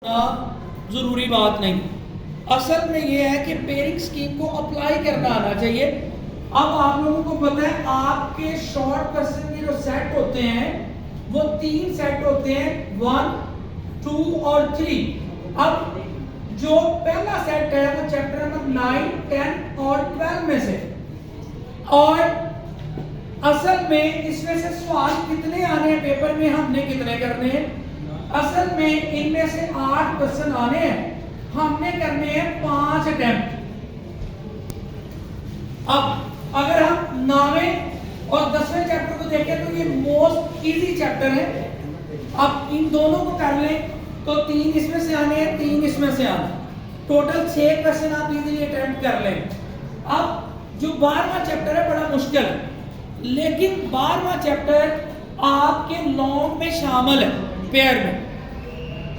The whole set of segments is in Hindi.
जरूरी बात नहीं। असल में ये है कि पेयरिंग स्कीम को अप्लाई करना आना चाहिए। अब आप लोगों को पता है आपके शॉर्ट क्वेश्चन के जो सेट होते हैं वो 3 सेट होते हैं, 1, 2 और 3। अब जो पहला सेट है वो चैप्टर नंबर 9, 10 और 12 में से, और असल में इसमें से सवाल कितने आने हैं पेपर में, हमने कितने करने हैं। असल में इनमें से 8 क्वेश्चन आने हैं, हमने करने हैं 5 अटेम्प्ट। अब अगर हम 9वें और 10वें चैप्टर को देखें तो ये मोस्ट इजी चैप्टर है। अब इन दोनों को कर लें तो 3 इसमें से आने हैं, 3 इसमें से आने, टोटल 6 क्वेश्चन आप इजीली अटेम्प्ट कर लें। अब जो 12वां चैप्टर है बड़ा मुश्किल है, लेकिन 12वां चैप्टर आपके लॉन्ग में शामिल है, पेयर में।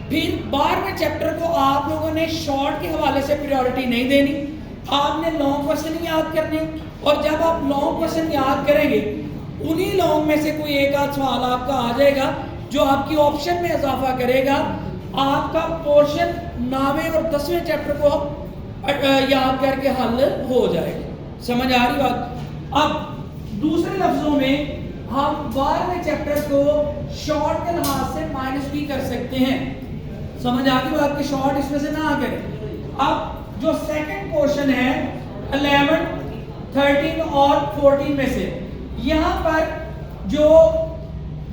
फिर 12वें चैप्टर को आप लोगों ने शॉर्ट के हवाले से प्रायोरिटी नहीं देनी, आपने लॉन्ग क्वेश्चन याद करने, और जब आप लॉन्ग क्वेश्चन याद करेंगे उन्हीं लॉन्ग में से कोई एक आध सवाल आपका आ जाएगा जो आपकी ऑप्शन में इजाफा करेगा। आपका पोर्शन 9वें और 10वें चैप्टर को याद करके हल हो जाएगा। समझ आ रही बात? अब दूसरे लफ्जों में हम 12वें चैप्टर को शॉर्ट के लिहाज से माइनस भी कर सकते हैं। समझ आ गई बात कि शॉर्ट इसमें से ना करें। अब जो सेकंड क्वेश्चन है 11, 13 और 14 में से, यहां पर जो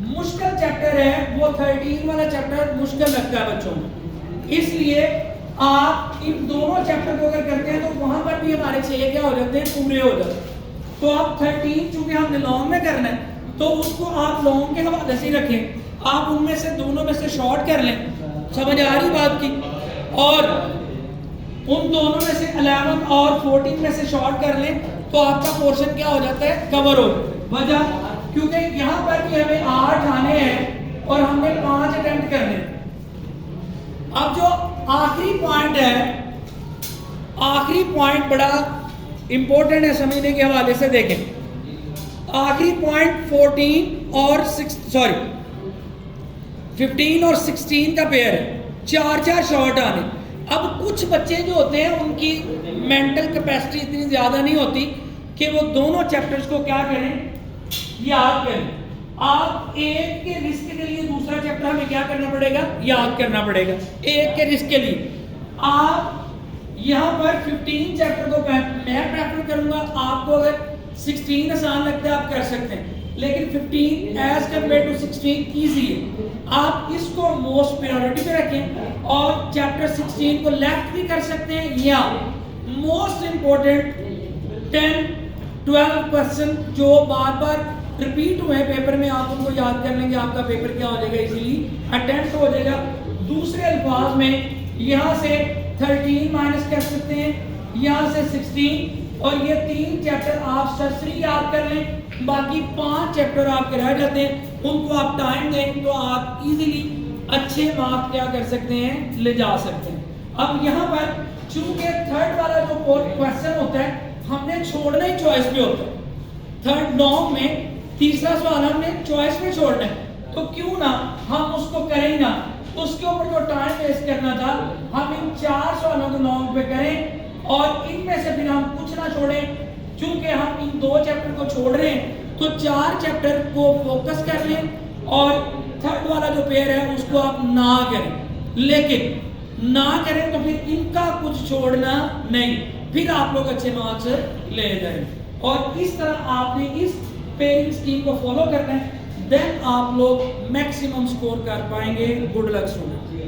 मुश्किल चैप्टर है वो 13 वाला चैप्टर मुश्किल लगता है बच्चों को, इसलिए आप इन दोनों चैप्टर को अगर करते हैं तो वहां पर भी हमारे 6 क्या हो जाते हैं, पूरे हो जाते हैं। तो आप 13 चूंकि हमने लॉन्ग में करना है तो उसको आप लॉन्ग के हवाले से रखें, आप उनमें से दोनों में से शॉर्ट कर लें। समझ आ रही बात की? और उन दोनों में से 11 और 14 में से शॉर्ट कर लें तो आपका पोर्शन क्या हो जाता है, कवर हो। वजह क्योंकि यहां पर भी हमें 8 आने हैं और हमने 5 अटेम्प्ट करने। अब जो आखिरी पॉइंट है, आखिरी पॉइंट बड़ा इंपॉर्टेंट है समझने के हवाले से। देखें आखिरी पॉइंट 15 और 16 का पेयर है, 4 शॉर्ट आने। अब कुछ बच्चे जो होते हैं उनकी मेंटल कैपेसिटी इतनी ज्यादा नहीं होती कि वो दोनों चैप्टर्स को क्या करें, याद करें। आप एक के रिस्क के लिए दूसरा चैप्टर हमें क्या करना पड़ेगा, याद करना पड़ेगा। एक के रिस्क के लिए आप यहाँ पर 15 चैप्टर को मैं प्रेफर करूंगा। आपको अगर 16 आसान लगता है आप कर सकते हैं, लेकिन 15 एज कम्पेयर टू 16 इजी है। आप इसको मोस्ट प्रायोरिटी पे रखें और चैप्टर 16 को लेफ्ट भी कर सकते हैं, या मोस्ट इंपॉर्टेंट 10, 12 क्वेश्चन जो बार बार रिपीट हुए हैं पेपर में, आप उनको याद कर लेंगे, आपका पेपर क्या हो जाएगा, इजीली अटेम्प्ट हो जाएगा। दूसरे अल्फाज में यहाँ से 13 माइनस कर सकते हैं, यहाँ से 16, और ये 3 चैप्टर आप सरसरी याद कर लें। बाकी 5 चैप्टर आपके रह जाते हैं, उनको आप टाइम दें तो आप इजीली अच्छे मार्क्स क्या कर सकते हैं, ले जा सकते हैं। अब यहाँ पर चूंकि थर्ड वाला जो क्वेश्चन होता है हमने छोड़ना ही चॉइस पे होता है। थर्ड लॉन्ग में तीसरा सवाल हमने चॉइस पे छोड़ना है, तो क्यों ना हम उसको करें ना, उसके ऊपर जो टाइम वेस्ट करना था हम इन 4 सवालों को लॉन्ग पे करें, और इनमें से फिर हम कुछ ना छोड़ें। क्योंकि हम इन 2 चैप्टर को छोड़ रहे हैं तो 4 चैप्टर को फोकस कर लें, और थर्ड वाला जो पेयर है उसको आप ना करें। लेकिन ना करें तो फिर इनका कुछ छोड़ना नहीं, फिर आप लोग अच्छे मार्क्स ले जाएंगे। और इस तरह आपने इस पेयरिंग स्कीम को फॉलो करना है, देन आप लोग मैक्सिमम स्कोर कर पाएंगे। Good luck student.